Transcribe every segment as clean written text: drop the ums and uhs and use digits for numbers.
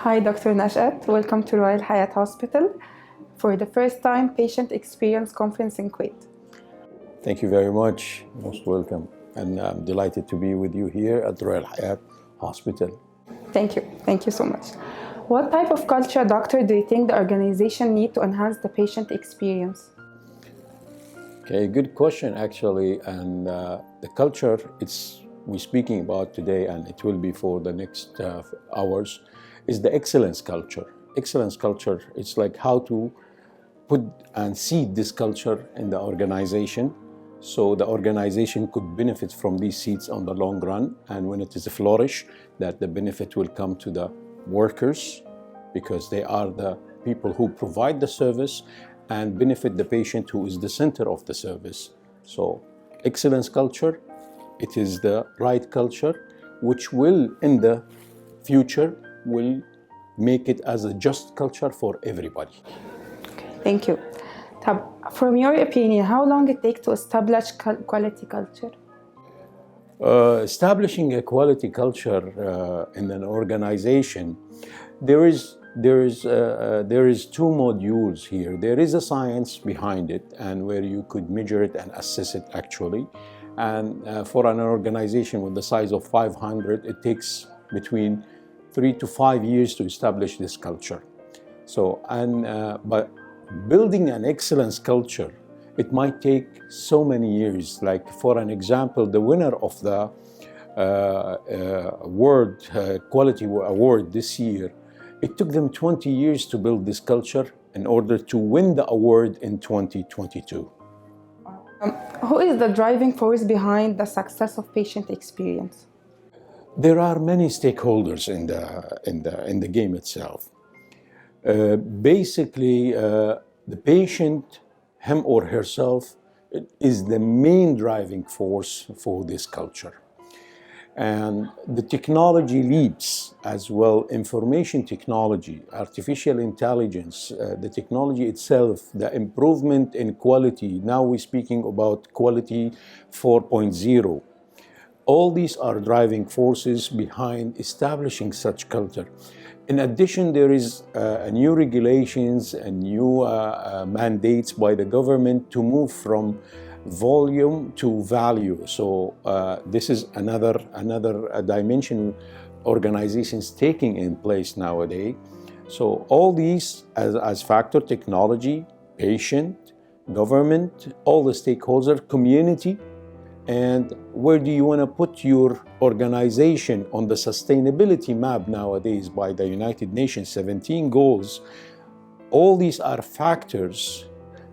Hi, Dr. Nashat. Welcome to Royal Hayat Hospital for the first time patient experience conference in Kuwait. Thank you very much. Most welcome. And I'm delighted to be with you here at Royal Hayat Hospital. Thank you. Thank you so much. What type of culture, doctor, do you think the organization need to enhance the patient experience? Okay, good question actually. And the culture we're speaking about today, and it will be for the next hours, is the excellence culture. Excellence culture, it's like how to put and seed this culture in the organization so the organization could benefit from these seeds on the long run, and when it is a flourish, that the benefit will come to the workers because they are the people who provide the service and benefit the patient who is the center of the service. So excellence culture, it is the right culture which will in the future will make it as a just culture for everybody. Thank you. From your opinion, how long it takes to establish quality culture? Establishing a quality culture in an organization, there is two modules here. There is a science behind it, and where you could measure it and assess it actually. And for an organization with the size of 500, it takes between 3 to 5 years to establish this culture. So, but building an excellence culture, it might take so many years. Like for an example, the winner of the World Quality Award this year, it took them 20 years to build this culture in order to win the award in 2022. Who is the driving force behind the success of patient experience? There are many stakeholders in the game itself. Basically, the patient, him or herself, is the main driving force for this culture. And the technology leaps as well, information technology, artificial intelligence, the technology itself, the improvement in quality. Now we're speaking about quality 4.0. All these are driving forces behind establishing such culture. In addition, there is new regulations and new mandates by the government to move from volume to value. So this is another dimension organizations taking in place nowadays. So all these as factor, technology, patient, government, all the stakeholders, community, and where do you want to put your organization on the sustainability map nowadays by the United Nations 17 goals. All these are factors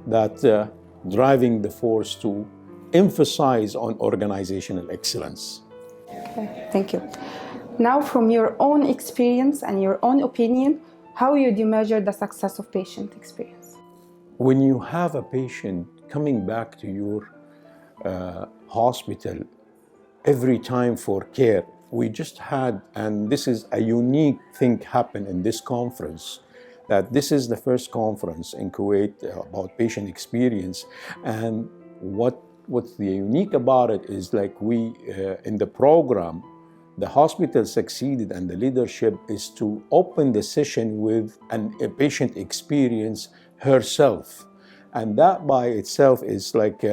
that driving the force to emphasize on organizational excellence. Okay, thank you. Now, from your own experience and your own opinion, how would you measure the success of patient experience? When you have a patient coming back to your hospital every time for care, we just had, and this is a unique thing happen in this conference, that this is the first conference in Kuwait about patient experience. And what's the unique about it is like we, in the program, the hospital succeeded and the leadership is to open the session with a patient experience herself. And that by itself is like,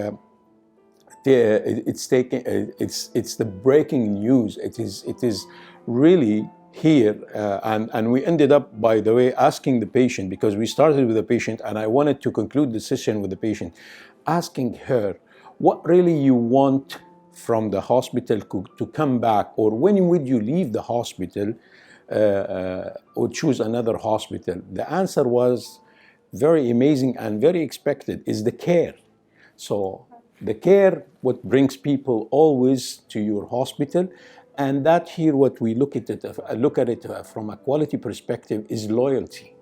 it's the breaking news. It is really here, and we ended up, by the way, asking the patient, because we started with the patient and I wanted to conclude the session with the patient, asking her what really you want from the hospital to come back, or when would you leave the hospital or choose another hospital. The answer was very amazing and very expected, is the care. So the care, what brings people always to your hospital, and that here what we look at it from a quality perspective is loyalty.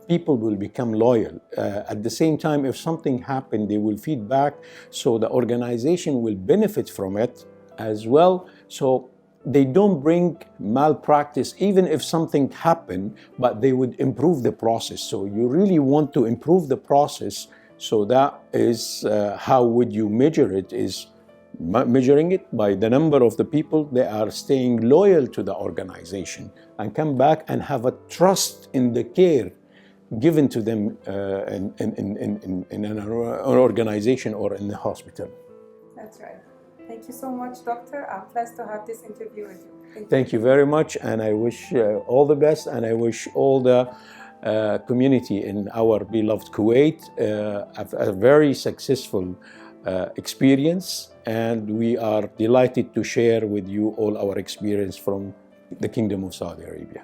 People will become loyal. At the same time, if something happened, they will feed back, so the organization will benefit from it as well. So they don't bring malpractice, even if something happened, but they would improve the process. So you really want to improve the process. So that is how would you measure it, is measuring it by the number of the people they are staying loyal to the organization and come back and have a trust in the care given to them in an organization or in the hospital. That's right. Thank you so much, Doctor. I'm blessed to have this interview with you. Thank you very much, and I wish all the best, and I wish all the community in our beloved Kuwait a very successful experience, and we are delighted to share with you all our experience from the Kingdom of Saudi Arabia.